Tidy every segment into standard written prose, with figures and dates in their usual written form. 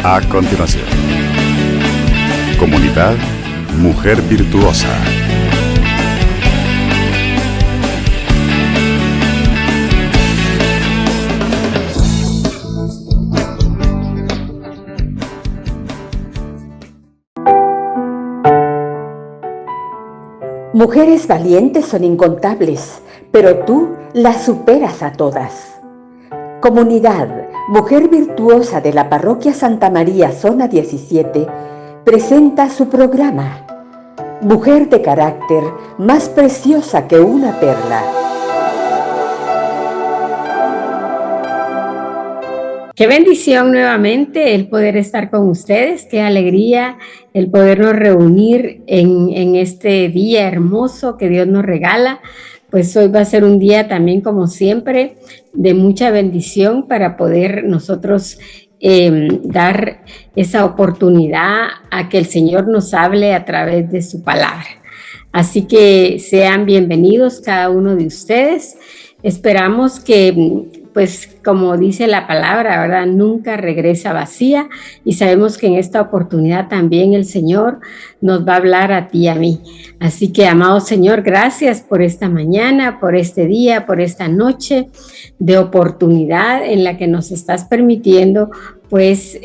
A continuación, Comunidad Mujer Virtuosa. Mujeres valientes son incontables, pero tú las superas a todas. Comunidad Mujer Virtuosa de la Parroquia Santa María, Zona 17, presenta su programa, Mujer de carácter más preciosa que una perla. Qué bendición nuevamente el poder estar con ustedes, qué alegría el podernos reunir en este día hermoso que Dios nos regala. Pues hoy va a ser un día también, como siempre, de mucha bendición para poder nosotros dar esa oportunidad a que el Señor nos hable a través de su palabra. Así que sean bienvenidos cada uno de ustedes. Esperamos que, pues como dice la palabra, ¿verdad? Nunca regresa vacía, y sabemos que en esta oportunidad también el Señor nos va a hablar a ti y a mí. Así que, amado Señor, gracias por esta mañana, por este día, por esta noche de oportunidad en la que nos estás permitiendo pues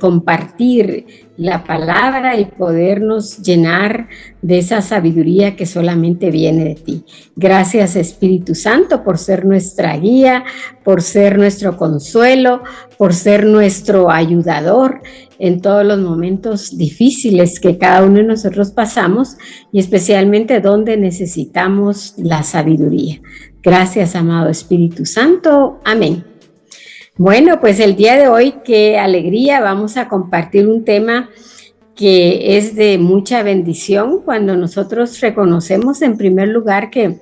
compartir la palabra y podernos llenar de esa sabiduría que solamente viene de ti. Gracias, Espíritu Santo, por ser nuestra guía, por ser nuestro consuelo, por ser nuestro ayudador en todos los momentos difíciles que cada uno de nosotros pasamos, y especialmente donde necesitamos la sabiduría. Gracias, amado Espíritu Santo. Amén. Bueno, pues el día de hoy, qué alegría, vamos a compartir un tema que es de mucha bendición cuando nosotros reconocemos en primer lugar que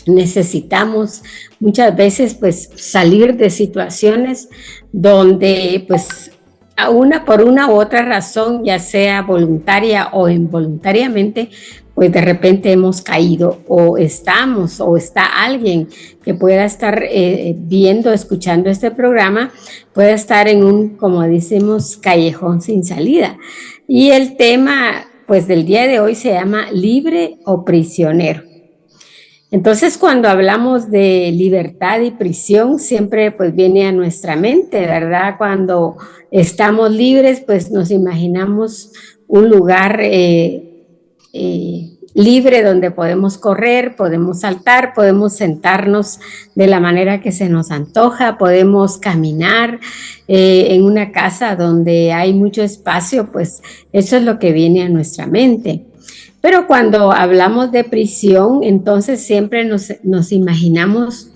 necesitamos muchas veces pues salir de situaciones donde pues por una u otra razón, ya sea voluntaria o involuntariamente, pues de repente hemos caído o está alguien que pueda estar viendo, escuchando este programa, puede estar en un, como decimos, callejón sin salida. Y el tema pues del día de hoy se llama libre o prisionero. Entonces, cuando hablamos de libertad y prisión, siempre pues viene a nuestra mente, ¿verdad? Cuando estamos libres, pues nos imaginamos un lugar libre donde podemos correr, podemos saltar, podemos sentarnos de la manera que se nos antoja, podemos caminar en una casa donde hay mucho espacio, pues eso es lo que viene a nuestra mente. Pero cuando hablamos de prisión, entonces siempre nos imaginamos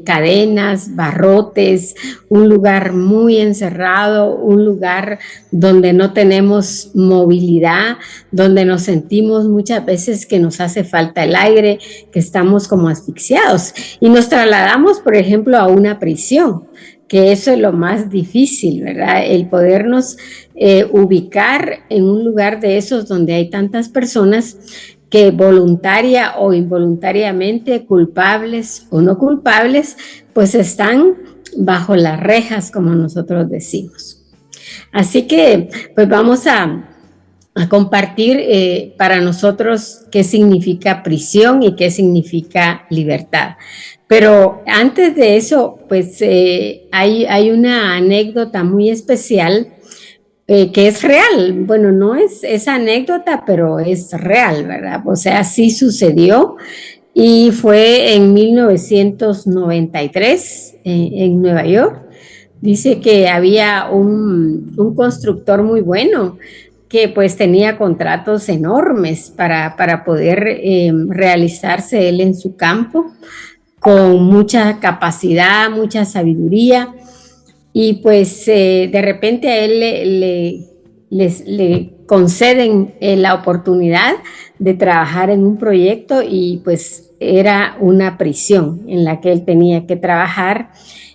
cadenas, barrotes, un lugar muy encerrado, un lugar donde no tenemos movilidad, donde nos sentimos muchas veces que nos hace falta el aire, que estamos como asfixiados. Y nos trasladamos, por ejemplo, a una prisión, que eso es lo más difícil, ¿verdad? El podernos ubicar en un lugar de esos donde hay tantas personas que voluntaria o involuntariamente, culpables o no culpables, pues están bajo las rejas, como nosotros decimos. Así que pues vamos a compartir para nosotros qué significa prisión y qué significa libertad. Pero antes de eso, pues hay una anécdota muy especial que es real. Bueno, no es esa anécdota, pero es real, ¿verdad? O sea, sí sucedió, y fue en 1993 en Nueva York. Dice que había un constructor muy bueno que pues tenía contratos enormes para poder realizarse él en su campo, con mucha capacidad, mucha sabiduría. Y pues de repente a él le conceden la oportunidad de trabajar en un proyecto, y pues era una prisión en la que él tenía que trabajar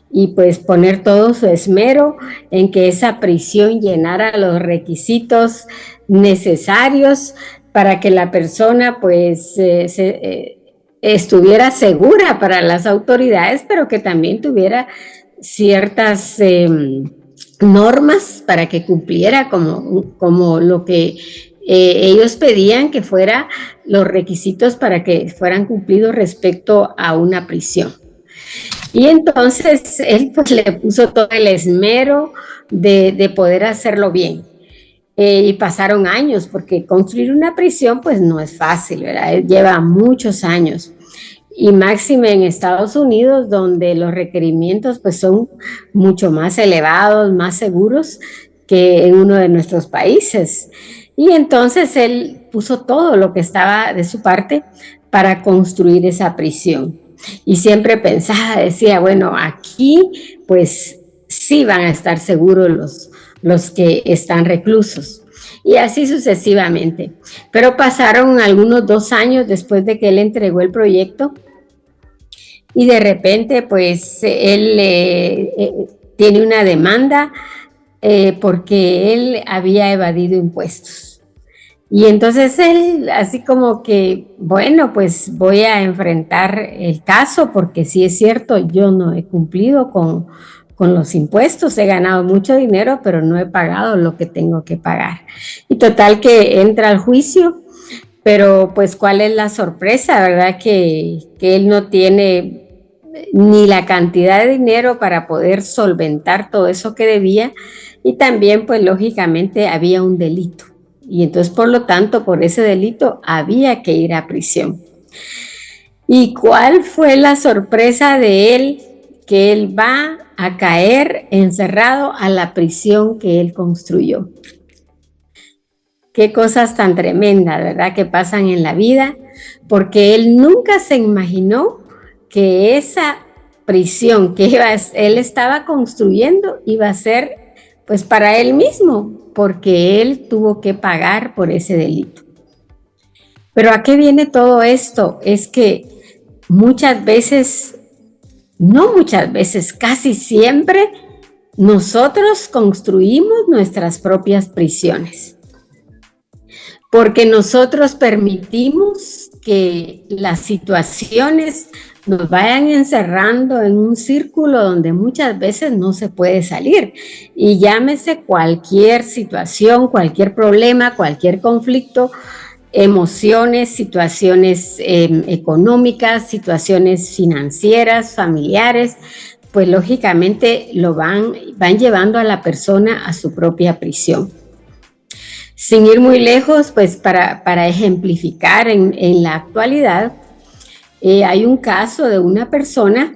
y pues poner todo su esmero en que esa prisión llenara los requisitos necesarios para que la persona pues estuviera segura para las autoridades, pero que también tuviera ciertas normas para que cumpliera como lo que ellos pedían que fuera los requisitos para que fueran cumplidos respecto a una prisión. Y entonces él pues le puso todo el esmero de poder hacerlo bien. Y pasaron años, porque construir una prisión pues no es fácil, ¿verdad? Lleva muchos años. Y máxime en Estados Unidos, donde los requerimientos pues son mucho más elevados, más seguros que en uno de nuestros países. Y entonces él puso todo lo que estaba de su parte para construir esa prisión. Y siempre pensaba, decía, bueno, aquí pues sí van a estar seguros los que están reclusos. Y así sucesivamente. Pero pasaron algunos 2 años después de que él entregó el proyecto y de repente pues él tiene una demanda porque él había evadido impuestos. Y entonces él así como que, bueno, pues voy a enfrentar el caso porque sí es cierto, yo no he cumplido con los impuestos, he ganado mucho dinero, pero no he pagado lo que tengo que pagar. Y total que entra al juicio, pero pues cuál es la sorpresa, ¿verdad? Que él no tiene ni la cantidad de dinero para poder solventar todo eso que debía, y también pues lógicamente había un delito. Y entonces por lo tanto por ese delito había que ir a prisión. ¿Y cuál fue la sorpresa de él? Que él va a caer encerrado a la prisión que él construyó. Qué cosas tan tremendas, ¿verdad?, que pasan en la vida, porque él nunca se imaginó que esa prisión que él estaba construyendo iba a ser pues para él mismo, porque él tuvo que pagar por ese delito. Pero ¿a qué viene todo esto? Es que muchas veces, no muchas veces, casi siempre, nosotros construimos nuestras propias prisiones. Porque nosotros permitimos que las situaciones nos vayan encerrando en un círculo donde muchas veces no se puede salir. Y llámese cualquier situación, cualquier problema, cualquier conflicto, emociones, situaciones económicas, situaciones financieras, familiares, pues lógicamente van llevando a la persona a su propia prisión. Sin ir muy lejos, pues para ejemplificar en la actualidad, hay un caso de una persona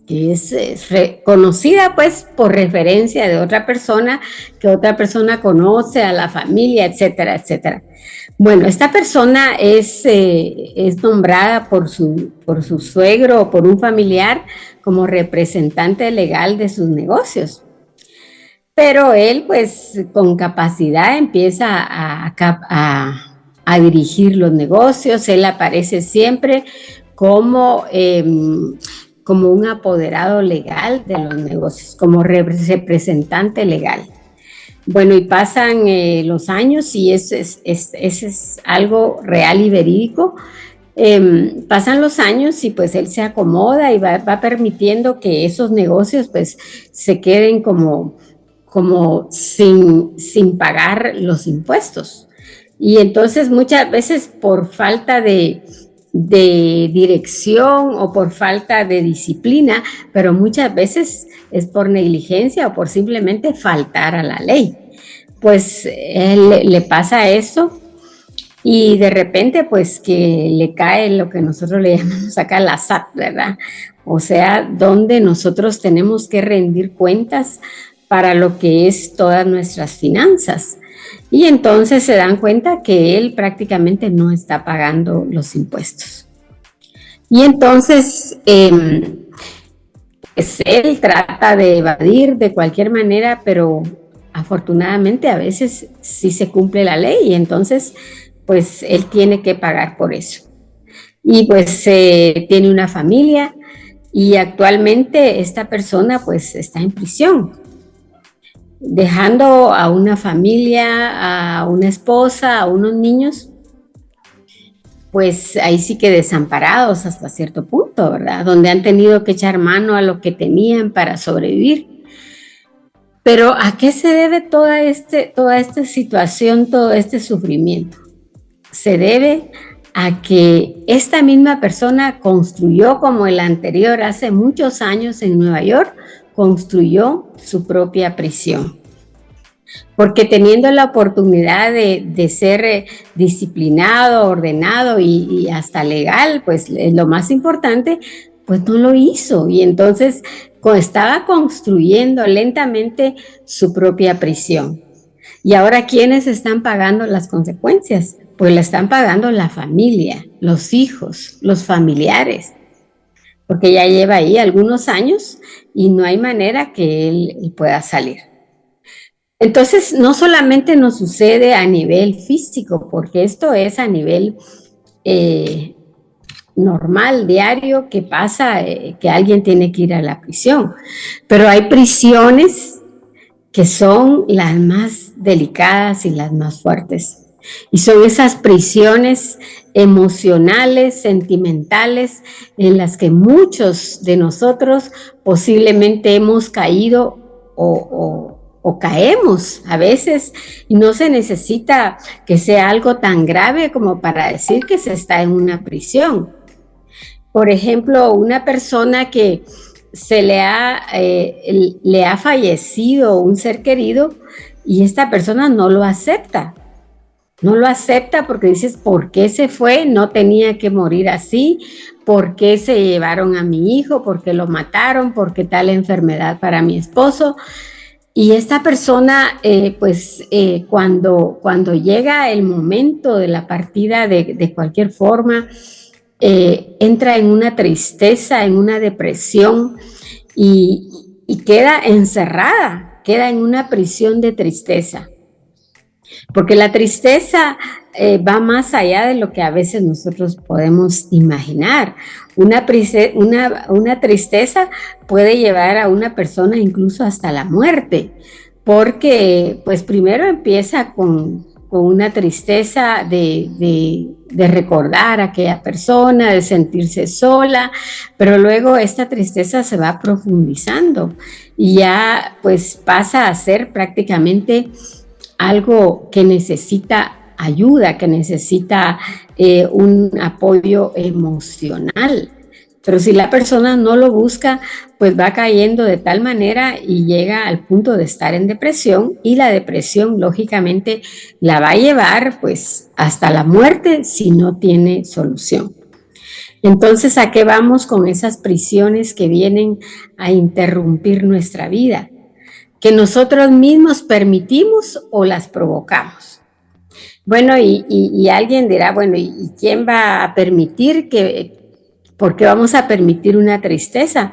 que es conocida pues por referencia de otra persona, que otra persona conoce a la familia, etcétera, etcétera. Bueno, esta persona es nombrada por su suegro o por un familiar como representante legal de sus negocios. Pero él, pues, con capacidad empieza a dirigir los negocios. Él aparece siempre como un apoderado legal de los negocios, como representante legal. Bueno, y pasan los años y eso es algo real y verídico. Pasan los años y pues él se acomoda y va permitiendo que esos negocios pues se queden como sin pagar los impuestos. Y entonces muchas veces por falta de dirección o por falta de disciplina, pero muchas veces es por negligencia o por simplemente faltar a la ley. Pues le pasa eso y de repente pues que le cae lo que nosotros le llamamos acá la SAT, ¿verdad? O sea, donde nosotros tenemos que rendir cuentas para lo que es todas nuestras finanzas. Y entonces se dan cuenta que él prácticamente no está pagando los impuestos. Y entonces pues él trata de evadir de cualquier manera, pero afortunadamente a veces sí se cumple la ley y entonces pues él tiene que pagar por eso. Y pues tiene una familia y actualmente esta persona pues está en prisión, dejando a una familia, a una esposa, a unos niños, pues ahí sí que desamparados hasta cierto punto, ¿verdad? Donde han tenido que echar mano a lo que tenían para sobrevivir. Pero ¿a qué se debe toda esta situación, todo este sufrimiento? Se debe a que esta misma persona construyó, como el anterior, hace muchos años en Nueva York, construyó su propia prisión. Porque teniendo la oportunidad de ser disciplinado, ordenado y hasta legal, pues lo más importante, pues no lo hizo. Y entonces estaba construyendo lentamente su propia prisión. Y ahora, ¿quiénes están pagando las consecuencias? Pues la están pagando la familia, los hijos, los familiares, porque ya lleva ahí algunos años y no hay manera que él pueda salir. Entonces, no solamente nos sucede a nivel físico, porque esto es a nivel normal, diario, que pasa, que alguien tiene que ir a la prisión, pero hay prisiones que son las más delicadas y las más fuertes. Y son esas prisiones emocionales, sentimentales, en las que muchos de nosotros posiblemente hemos caído o caemos a veces, y no se necesita que sea algo tan grave como para decir que se está en una prisión. Por ejemplo, una persona que le ha fallecido un ser querido y esta persona no lo acepta. No lo acepta porque dices, ¿por qué se fue? No tenía que morir así. ¿Por qué se llevaron a mi hijo? ¿Por qué lo mataron? ¿Por qué tal enfermedad para mi esposo? Y esta persona, cuando llega el momento de la partida de cualquier forma, entra en una tristeza, en una depresión y queda encerrada, queda en una prisión de tristeza. Porque la tristeza va más allá de lo que a veces nosotros podemos imaginar. Una tristeza puede llevar a una persona incluso hasta la muerte, porque pues primero empieza con una tristeza de recordar a aquella persona, de sentirse sola, pero luego esta tristeza se va profundizando y ya pues pasa a ser prácticamente algo que necesita ayuda, que necesita un apoyo emocional. Pero si la persona no lo busca, pues va cayendo de tal manera y llega al punto de estar en depresión, y la depresión lógicamente la va a llevar pues hasta la muerte si no tiene solución. Entonces, ¿a qué vamos con esas prisiones que vienen a interrumpir nuestra vida? Que nosotros mismos permitimos o las provocamos. Bueno, y alguien dirá, bueno, ¿y quién va a permitir por qué vamos a permitir una tristeza?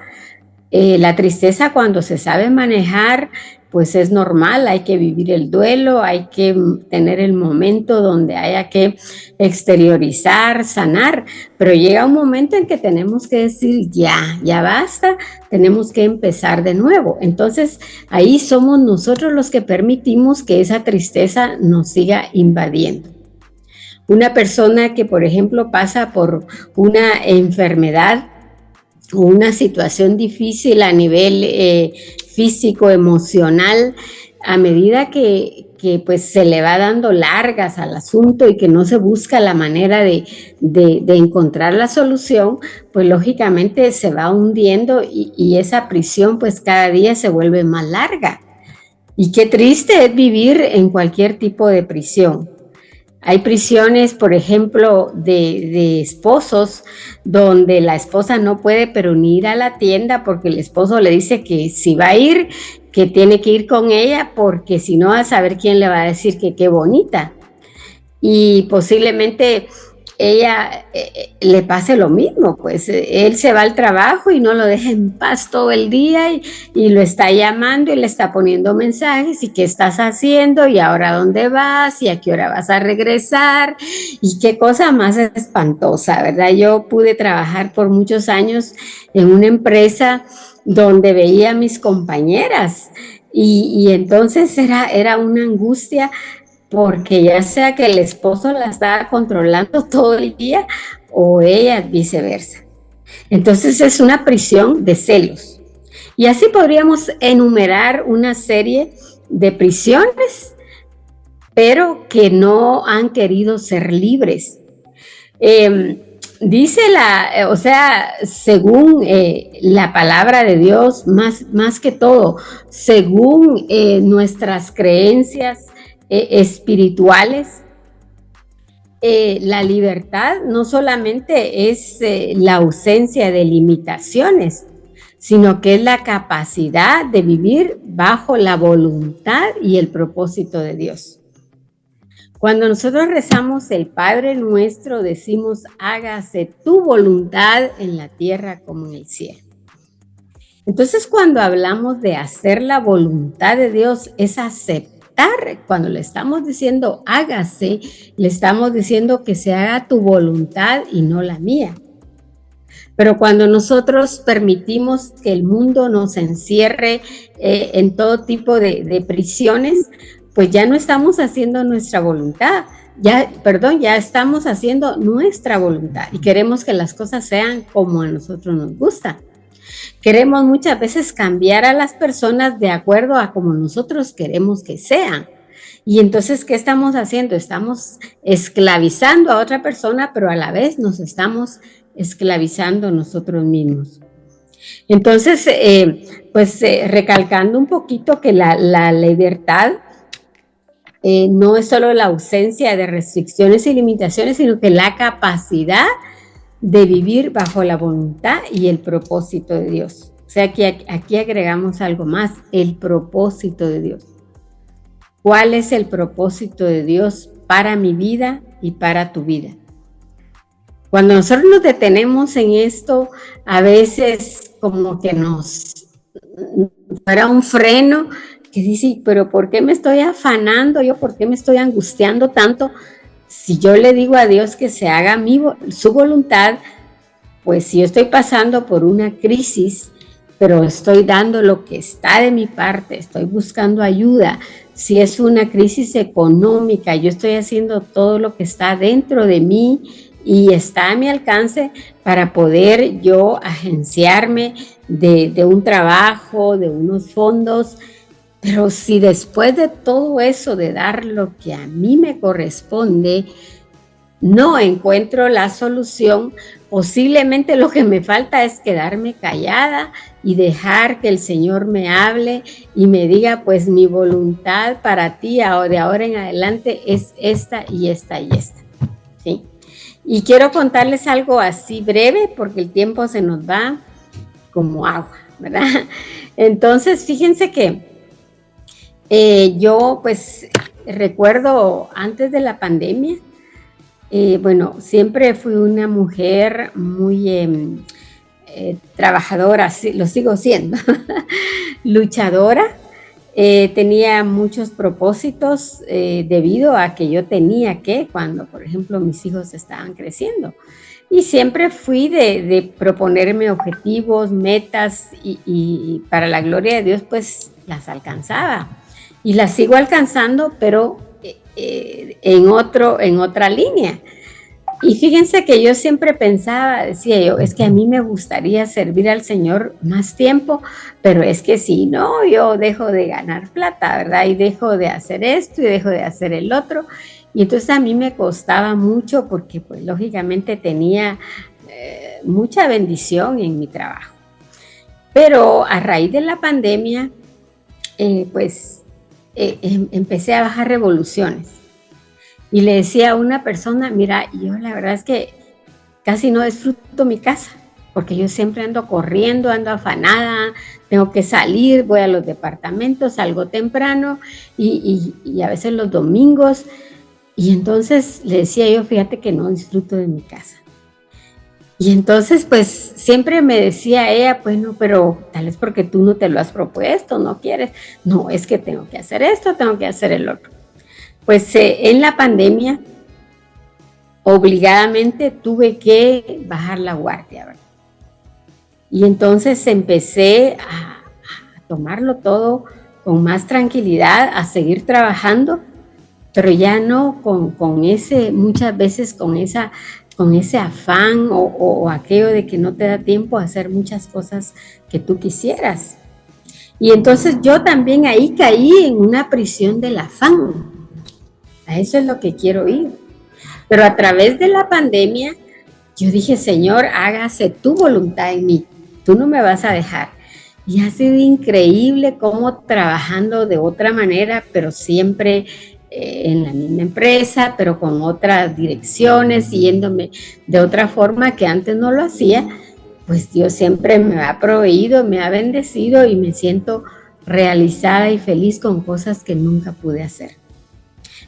La tristeza, cuando se sabe manejar, pues es normal, hay que vivir el duelo, hay que tener el momento donde haya que exteriorizar, sanar, pero llega un momento en que tenemos que decir ya basta, tenemos que empezar de nuevo. Entonces ahí somos nosotros los que permitimos que esa tristeza nos siga invadiendo. Una persona que, por ejemplo, pasa por una enfermedad o una situación difícil a nivel físico, emocional, a medida que pues se le va dando largas al asunto y que no se busca la manera de encontrar la solución, pues lógicamente se va hundiendo y esa prisión pues cada día se vuelve más larga. Y qué triste es vivir en cualquier tipo de prisión. Hay prisiones, por ejemplo, de esposos, donde la esposa no puede pero ni ir a la tienda porque el esposo le dice que si va a ir, que tiene que ir con ella, porque si no, a saber quién le va a decir que qué bonita. Y posiblemente ella le pase lo mismo, pues él se va al trabajo y no lo deja en paz todo el día y lo está llamando y le está poniendo mensajes y qué estás haciendo y ahora dónde vas y a qué hora vas a regresar y qué cosa más espantosa, ¿verdad? Yo pude trabajar por muchos años en una empresa donde veía a mis compañeras y entonces era una angustia, porque ya sea que el esposo la estaba controlando todo el día o ella viceversa. Entonces es una prisión de celos. Y así podríamos enumerar una serie de prisiones, pero que no han querido ser libres. Dice según la palabra de Dios, más que todo, según nuestras creencias espirituales, la libertad no solamente es la ausencia de limitaciones, sino que es la capacidad de vivir bajo la voluntad y el propósito de Dios. Cuando nosotros rezamos el Padre Nuestro, decimos, hágase tu voluntad en la tierra como en el cielo. Entonces, cuando hablamos de hacer la voluntad de Dios, es aceptar. Cuando le estamos diciendo hágase, le estamos diciendo que se haga tu voluntad y no la mía. Pero cuando nosotros permitimos que el mundo nos encierre en todo tipo de prisiones, pues ya no estamos haciendo nuestra voluntad, ya estamos haciendo nuestra voluntad y queremos que las cosas sean como a nosotros nos gusta. Queremos muchas veces cambiar a las personas de acuerdo a como nosotros queremos que sean. Y entonces, ¿qué estamos haciendo? Estamos esclavizando a otra persona, pero a la vez nos estamos esclavizando nosotros mismos. Entonces, recalcando un poquito que la libertad no es solo la ausencia de restricciones y limitaciones, sino que la capacidad de vivir bajo la voluntad y el propósito de Dios. O sea, que aquí agregamos algo más, el propósito de Dios. ¿Cuál es el propósito de Dios para mi vida y para tu vida? Cuando nosotros nos detenemos en esto, a veces como que nos fuera un freno que dice, pero ¿por qué me estoy afanando yo? ¿Por qué me estoy angustiando tanto? Si yo le digo a Dios que se haga su voluntad, pues si yo estoy pasando por una crisis, pero estoy dando lo que está de mi parte, estoy buscando ayuda. Si es una crisis económica, yo estoy haciendo todo lo que está dentro de mí y está a mi alcance para poder yo agenciarme de un trabajo, de unos fondos. Pero si después de todo eso, de dar lo que a mí me corresponde, no encuentro la solución, posiblemente lo que me falta es quedarme callada y dejar que el Señor me hable y me diga, pues mi voluntad para ti de ahora en adelante es esta y esta y esta. ¿Sí? Y quiero contarles algo así breve porque el tiempo se nos va como agua, ¿verdad? Entonces, fíjense que yo pues recuerdo antes de la pandemia, siempre fui una mujer muy trabajadora, lo sigo siendo, luchadora. Tenía muchos propósitos debido a que yo tenía cuando por ejemplo mis hijos estaban creciendo. Y siempre fui de proponerme objetivos, metas y para la gloria de Dios pues las alcanzaba. Y las sigo alcanzando, pero en otra línea. Y fíjense que yo siempre decía yo, es que a mí me gustaría servir al Señor más tiempo, pero es que si no, yo dejo de ganar plata, ¿verdad? Y dejo de hacer esto y dejo de hacer el otro. Y entonces a mí me costaba mucho porque pues lógicamente tenía mucha bendición en mi trabajo. Pero a raíz de la pandemia, empecé a bajar revoluciones y le decía a una persona, mira, yo la verdad es que casi no disfruto mi casa porque yo siempre ando corriendo, ando afanada, tengo que salir, voy a los departamentos, salgo temprano y a veces los domingos, y entonces le decía yo, fíjate que no disfruto de mi casa. Y entonces, pues, siempre me decía ella, pues, no, pero tal vez porque tú no te lo has propuesto, no quieres. No, es que tengo que hacer esto, tengo que hacer el otro. Pues, en la pandemia, obligadamente tuve que bajar la guardia, ¿verdad? Y entonces empecé a tomarlo todo con más tranquilidad, a seguir trabajando, pero ya no muchas veces con ese afán o aquello de que no te da tiempo a hacer muchas cosas que tú quisieras. Y entonces yo también ahí caí en una prisión del afán. A eso es lo que quiero ir. Pero a través de la pandemia, yo dije, Señor, hágase tu voluntad en mí. Tú no me vas a dejar. Y ha sido increíble cómo trabajando de otra manera, pero siempre en la misma empresa, pero con otras direcciones, yéndome de otra forma que antes no lo hacía, pues Dios siempre me ha proveído, me ha bendecido y me siento realizada y feliz con cosas que nunca pude hacer.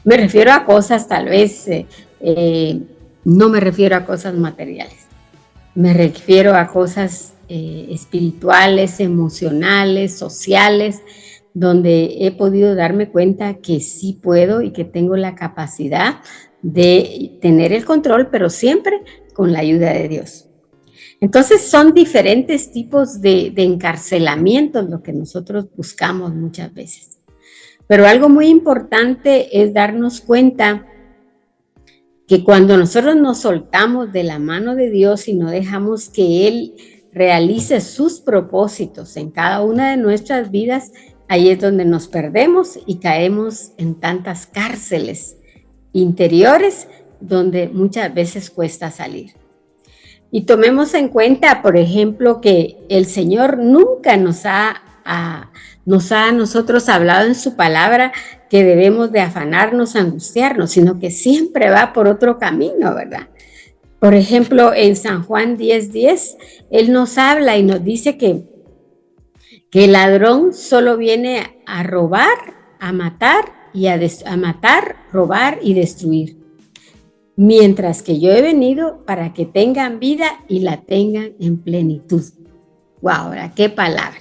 Me refiero a cosas tal vez, no me refiero a cosas materiales, me refiero a cosas espirituales, emocionales, sociales, donde he podido darme cuenta que sí puedo y que tengo la capacidad de tener el control, pero siempre con la ayuda de Dios. Entonces son diferentes tipos de encarcelamientos lo que nosotros buscamos muchas veces. Pero algo muy importante es darnos cuenta que cuando nosotros nos soltamos de la mano de Dios y no dejamos que Él realice sus propósitos en cada una de nuestras vidas, ahí es donde nos perdemos y caemos en tantas cárceles interiores donde muchas veces cuesta salir. Y tomemos en cuenta, por ejemplo, que el Señor nunca nos ha a nosotros hablado en su palabra que debemos de afanarnos, angustiarnos, sino que siempre va por otro camino, ¿verdad? Por ejemplo, en San Juan 10:10, Él nos habla y nos dice que el ladrón solo viene a robar, a matar, a matar, robar y destruir. Mientras que yo he venido para que tengan vida y la tengan en plenitud. ¡Wow! Ahora, qué palabra.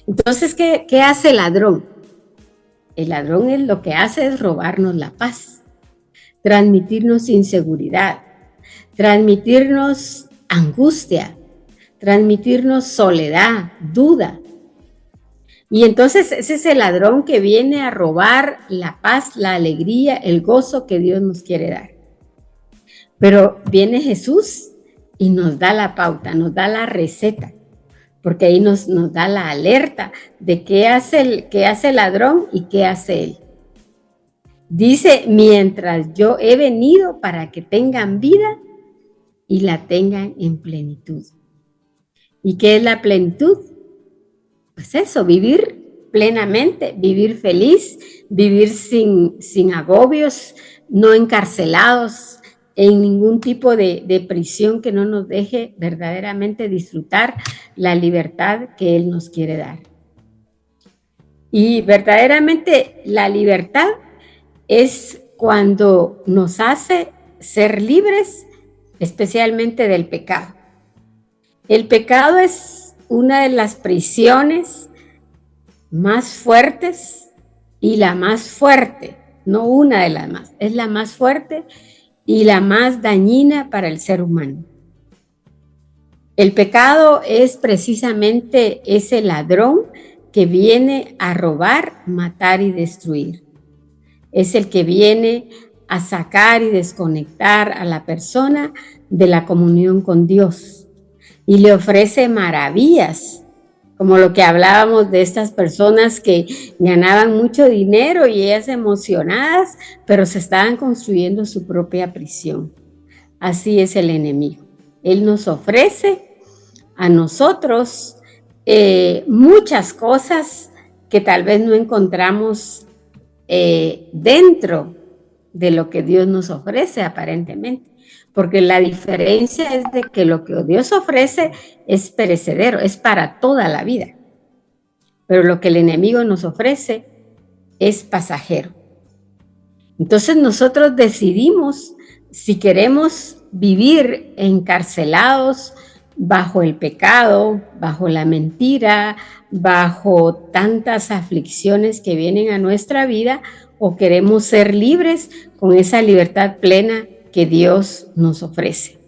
Entonces, ¿qué hace el ladrón? El ladrón lo que hace es robarnos la paz, transmitirnos inseguridad, transmitirnos angustia, transmitirnos soledad, duda. Y entonces ese es el ladrón que viene a robar la paz, la alegría, el gozo que Dios nos quiere dar. Pero viene Jesús y nos da la pauta, nos da la receta, porque ahí nos da la alerta de qué hace el ladrón y qué hace él. Dice, mientras yo he venido para que tengan vida y la tengan en plenitud. ¿Y qué es la plenitud? Pues eso, vivir plenamente, vivir feliz, vivir sin agobios, no encarcelados en ningún tipo de prisión que no nos deje verdaderamente disfrutar la libertad que Él nos quiere dar. Y verdaderamente la libertad es cuando nos hace ser libres, especialmente del pecado. El pecado es una de las prisiones más fuertes y la más fuerte, no una de las más, es la más fuerte y la más dañina para el ser humano. El pecado es precisamente ese ladrón que viene a robar, matar y destruir. Es el que viene a sacar y desconectar a la persona de la comunión con Dios y le ofrece maravillas, como lo que hablábamos de estas personas que ganaban mucho dinero y ellas emocionadas, pero se estaban construyendo su propia prisión. Así es el enemigo. Él nos ofrece a nosotros muchas cosas que tal vez no encontramos dentro de lo que Dios nos ofrece aparentemente, porque la diferencia es de que lo que Dios ofrece es perecedero, es para toda la vida, pero lo que el enemigo nos ofrece es pasajero. Entonces nosotros decidimos si queremos vivir encarcelados bajo el pecado, bajo la mentira, bajo tantas aflicciones que vienen a nuestra vida, o queremos ser libres con esa libertad plena que Dios nos ofrece.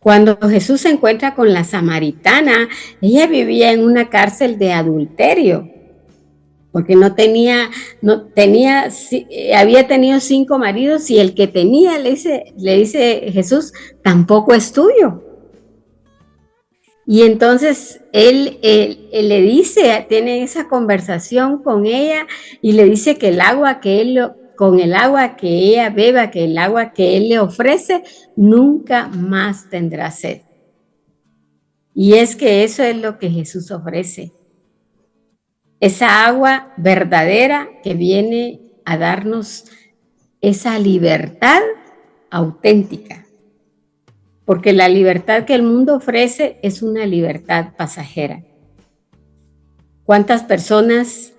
Cuando Jesús se encuentra con la samaritana, ella vivía en una cárcel de adulterio, porque había tenido 5 maridos y el que tenía, le dice Jesús, tampoco es tuyo. Y entonces él le dice, tiene esa conversación con ella y le dice que con el agua que ella beba, que el agua que él le ofrece, nunca más tendrá sed. Y es que eso es lo que Jesús ofrece. Esa agua verdadera que viene a darnos esa libertad auténtica. Porque la libertad que el mundo ofrece es una libertad pasajera. ¿Cuántas personas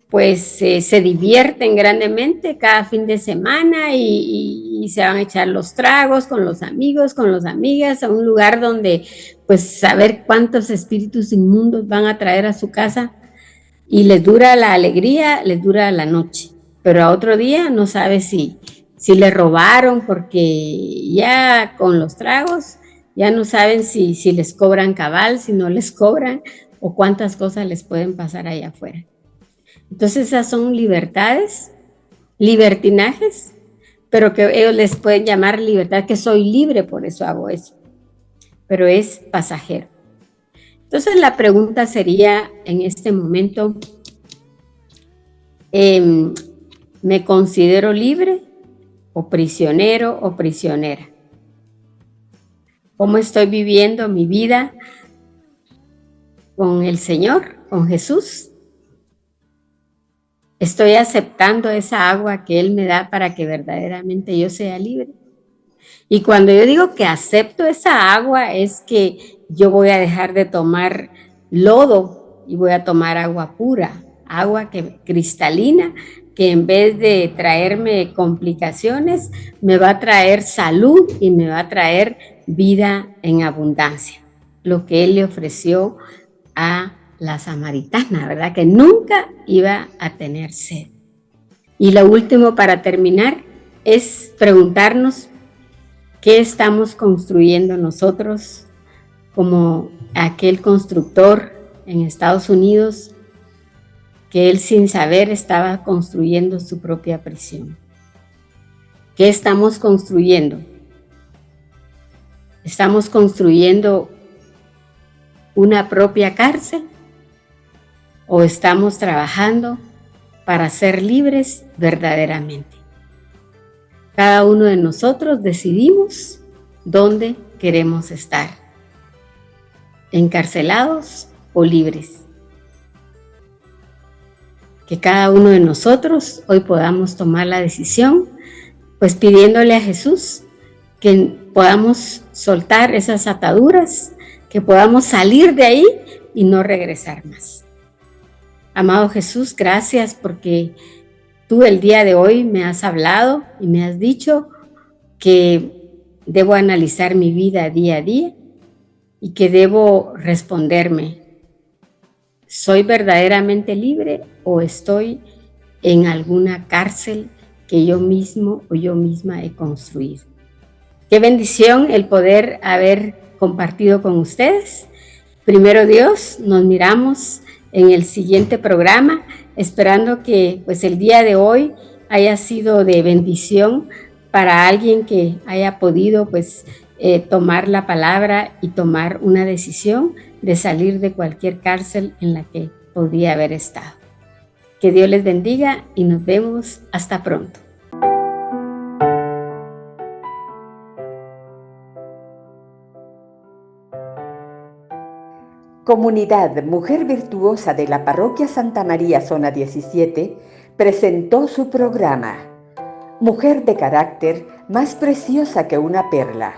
pues se divierten grandemente cada fin de semana y se van a echar los tragos con los amigos, con las amigas, a un lugar donde pues saber cuántos espíritus inmundos van a traer a su casa y les dura la alegría, les dura la noche, pero a otro día no sabe si le robaron, porque ya con los tragos ya no saben si les cobran cabal, si no les cobran, o cuántas cosas les pueden pasar allá afuera. Entonces esas son libertades, libertinajes, pero que ellos les pueden llamar libertad, que soy libre, por eso hago eso, pero es pasajero. Entonces la pregunta sería en este momento, ¿me considero libre o prisionero o prisionera? ¿Cómo estoy viviendo mi vida con el Señor, con Jesús? ¿Estoy aceptando esa agua que Él me da para que verdaderamente yo sea libre? Y cuando yo digo que acepto esa agua, es que yo voy a dejar de tomar lodo y voy a tomar agua pura, agua cristalina, que en vez de traerme complicaciones, me va a traer salud y me va a traer vida en abundancia. Lo que Él le ofreció a la samaritana, ¿verdad? Que nunca iba a tener sed. Y lo último para terminar es preguntarnos qué estamos construyendo nosotros como aquel constructor en Estados Unidos que él sin saber estaba construyendo su propia prisión. ¿Qué estamos construyendo? ¿Estamos construyendo una propia cárcel? ¿O estamos trabajando para ser libres verdaderamente? Cada uno de nosotros decidimos dónde queremos estar, encarcelados o libres. Que cada uno de nosotros hoy podamos tomar la decisión, pues pidiéndole a Jesús que podamos soltar esas ataduras, que podamos salir de ahí y no regresar más. Amado Jesús, gracias porque tú el día de hoy me has hablado y me has dicho que debo analizar mi vida día a día y que debo responderme, ¿soy verdaderamente libre o estoy en alguna cárcel que yo mismo o yo misma he construido? Qué bendición el poder haber compartido con ustedes. Primero Dios, nos miramos en el siguiente programa, esperando que pues el día de hoy haya sido de bendición para alguien que haya podido pues tomar la palabra y tomar una decisión de salir de cualquier cárcel en la que podía haber estado. Que Dios les bendiga y nos vemos hasta pronto. Comunidad Mujer Virtuosa de la Parroquia Santa María Zona 17 presentó su programa Mujer de carácter más preciosa que una perla.